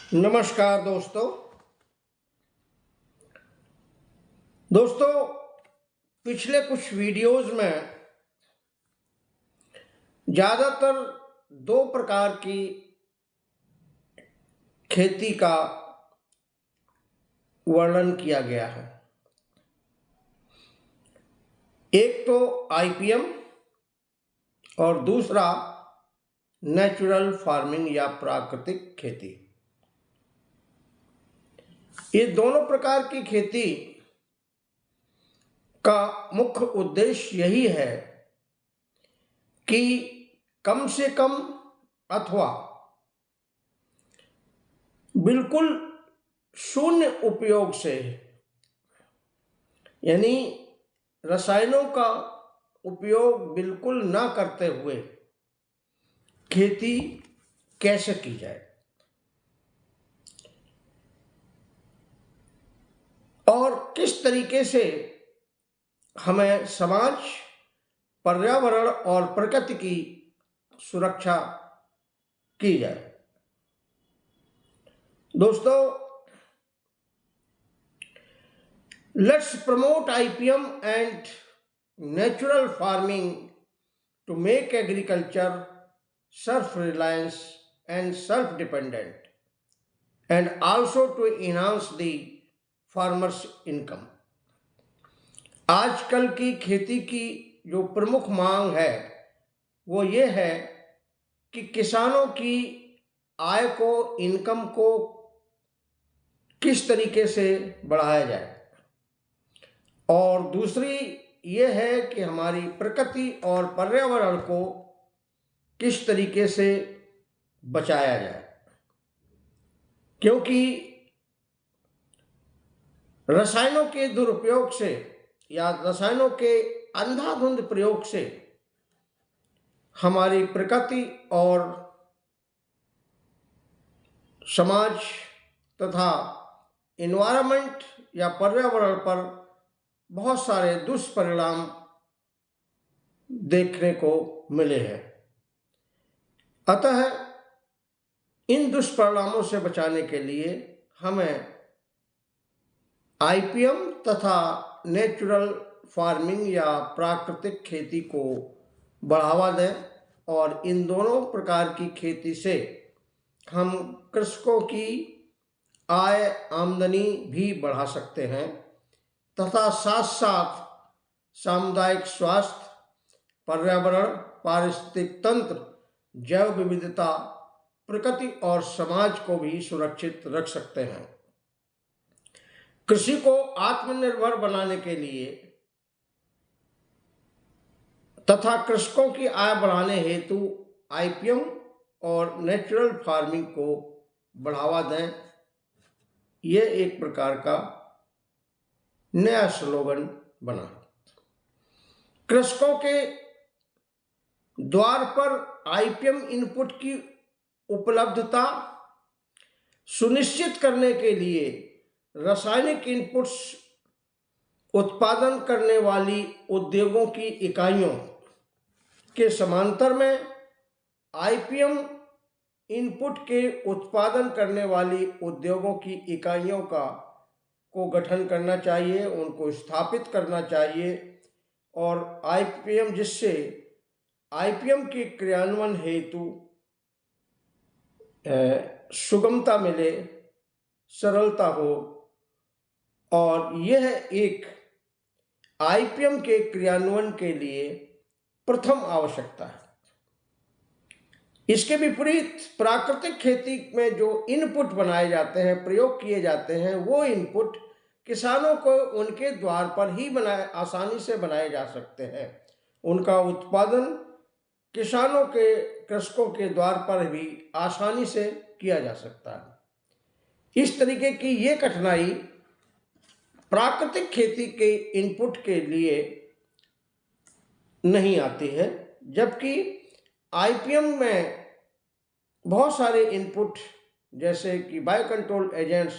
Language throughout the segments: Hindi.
नमस्कार दोस्तों पिछले कुछ वीडियोस में ज़्यादातर दो प्रकार की खेती का वर्णन किया गया है। एक तो आईपीएम और दूसरा नेचुरल फार्मिंग या प्राकृतिक खेती। ये दोनों प्रकार की खेती का मुख्य उद्देश्य यही है कि कम से कम अथवा बिल्कुल शून्य उपयोग से, यानी रसायनों का उपयोग बिल्कुल ना करते हुए खेती कैसे की जाए और किस तरीके से हमें समाज, पर्यावरण और प्रकृति की सुरक्षा की जाए। दोस्तों, let's promote IPM and natural farming to make agriculture self-reliance and self-dependent, and also to enhance the farmers' income। आजकल की खेती की जो प्रमुख मांग है वो ये है कि किसानों की आय को, इनकम को किस तरीके से बढ़ाया जाए, और दूसरी ये है कि हमारी प्रकृति और पर्यावरण को किस तरीके से बचाया जाए, क्योंकि रसायनों के दुरुपयोग से या रसायनों के अंधाधुंध प्रयोग से हमारी प्रकृति और समाज तथा एनवायरनमेंट या पर्यावरण पर बहुत सारे दुष्परिणाम देखने को मिले हैं। अतः इन दुष्परिणामों से बचाने के लिए हमें आईपीएम तथा नेचुरल फार्मिंग या प्राकृतिक खेती को बढ़ावा दें, और इन दोनों प्रकार की खेती से हम कृषकों की आय, आमदनी भी बढ़ा सकते हैं तथा साथ साथ सामुदायिक स्वास्थ्य, पर्यावरण, पारिस्थितिक तंत्र, जैव विविधता, प्रकृति और समाज को भी सुरक्षित रख सकते हैं। कृषि को आत्मनिर्भर बनाने के लिए तथा कृषकों की आय बढ़ाने हेतु आईपीएम और नेचुरल फार्मिंग को बढ़ावा दें, ये एक प्रकार का नया स्लोगन बना। कृषकों के द्वार पर आईपीएम इनपुट की उपलब्धता सुनिश्चित करने के लिए रासायनिक इनपुट्स उत्पादन करने वाली उद्योगों की इकाइयों के समांतर में आईपीएम इनपुट के उत्पादन करने वाली उद्योगों की इकाइयों को गठन करना चाहिए, उनको स्थापित करना चाहिए, और आईपीएम जिससे आईपीएम के क्रियान्वयन हेतु सुगमता मिले, सरलता हो, और यह एक आईपीएम के क्रियान्वयन के लिए प्रथम आवश्यकता है। इसके विपरीत प्राकृतिक खेती में जो इनपुट बनाए जाते हैं, प्रयोग किए जाते हैं, वो इनपुट किसानों को उनके द्वार पर ही आसानी से बनाए जा सकते हैं। उनका उत्पादन किसानों के, कृषकों के द्वार पर भी आसानी से किया जा सकता है। इस तरीके की ये कठिनाई प्राकृतिक खेती के इनपुट के लिए नहीं आती है, जबकि आईपीएम में बहुत सारे इनपुट जैसे कि बायो कंट्रोल एजेंट्स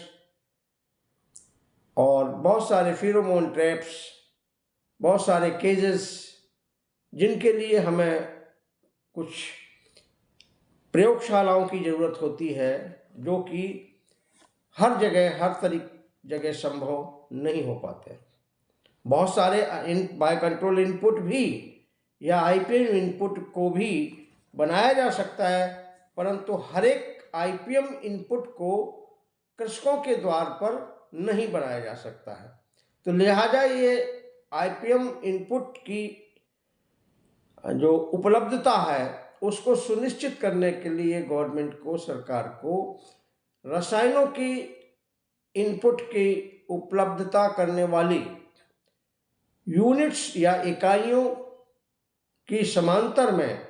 और बहुत सारे फेरोमोन ट्रैप्स, बहुत सारे केजेस, जिनके लिए हमें कुछ प्रयोगशालाओं की ज़रूरत होती है, जो कि हर जगह संभव नहीं हो पाते। बहुत सारे बाय कंट्रोल इनपुट भी या आईपीएम इनपुट को भी बनाया जा सकता है, परंतु हर एक आईपीएम इनपुट को कृषकों के द्वार पर नहीं बनाया जा सकता है। तो लिहाजा ये आईपीएम इनपुट की जो उपलब्धता है उसको सुनिश्चित करने के लिए गवर्नमेंट को, सरकार को रसायनों की इनपुट की उपलब्धता करने वाली यूनिट्स या इकाइयों की समांतर में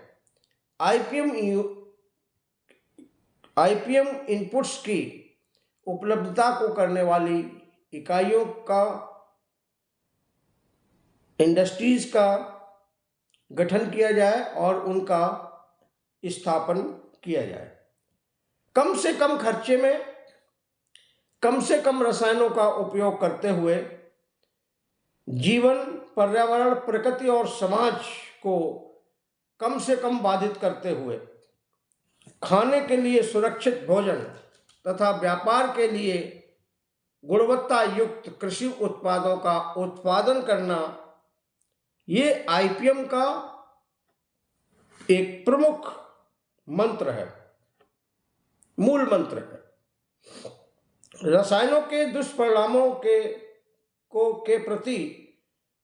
आईपीएम इनपुट्स की उपलब्धता को करने वाली इकाइयों का, इंडस्ट्रीज का गठन किया जाए और उनका स्थापन किया जाए। कम से कम खर्चे में कम से कम रसायनों का उपयोग करते हुए जीवन, पर्यावरण, प्रकृति और समाज को कम से कम बाधित करते हुए खाने के लिए सुरक्षित भोजन तथा व्यापार के लिए गुणवत्ता युक्त कृषि उत्पादों का उत्पादन करना, ये आईपीएम का एक प्रमुख मंत्र है, मूल मंत्र है। रसायनों के दुष्परिणामों के प्रति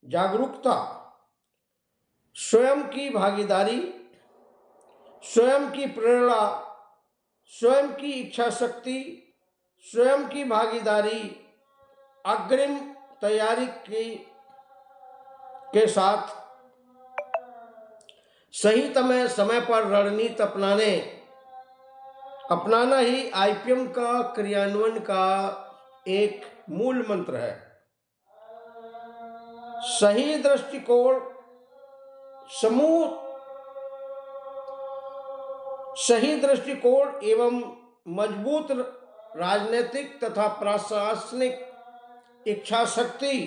जागरूकता, स्वयं की भागीदारी, स्वयं की प्रेरणा, स्वयं की इच्छा शक्ति, स्वयं की भागीदारी, अग्रिम तैयारी के साथ सही समय पर रणनीति अपनाना ही आईपीएम का क्रियान्वयन का एक मूल मंत्र है। सही दृष्टिकोण, सही दृष्टिकोण एवं मजबूत राजनीतिक तथा प्रशासनिक इच्छा शक्ति,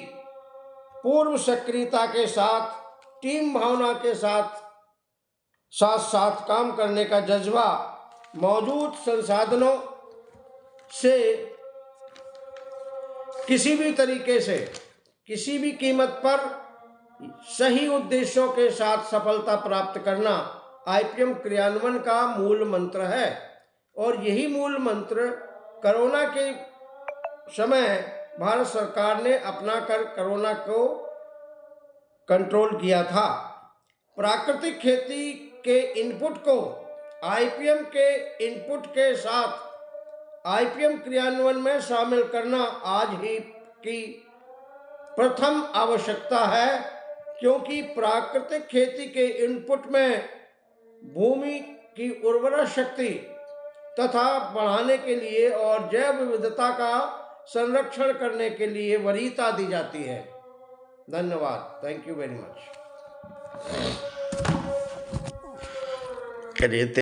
पूर्व सक्रियता के साथ, टीम भावना के साथ साथ काम करने का जज्बा, मौजूद संसाधनों से किसी भी तरीके से, किसी भी कीमत पर सही उद्देश्यों के साथ सफलता प्राप्त करना आईपीएम क्रियान्वयन का मूल मंत्र है। और यही मूल मंत्र कोरोना के समय भारत सरकार ने अपनाकर कोरोना को कंट्रोल किया था। प्राकृतिक खेती के इनपुट को आईपीएम के इनपुट के साथ आईपीएम क्रियान्वयन में शामिल करना आज ही की प्रथम आवश्यकता है, क्योंकि प्राकृतिक खेती के इनपुट में भूमि की उर्वरा शक्ति तथा बढ़ाने के लिए और जैव विविधता का संरक्षण करने के लिए वरीयता दी जाती है। धन्यवाद। Thank you very much.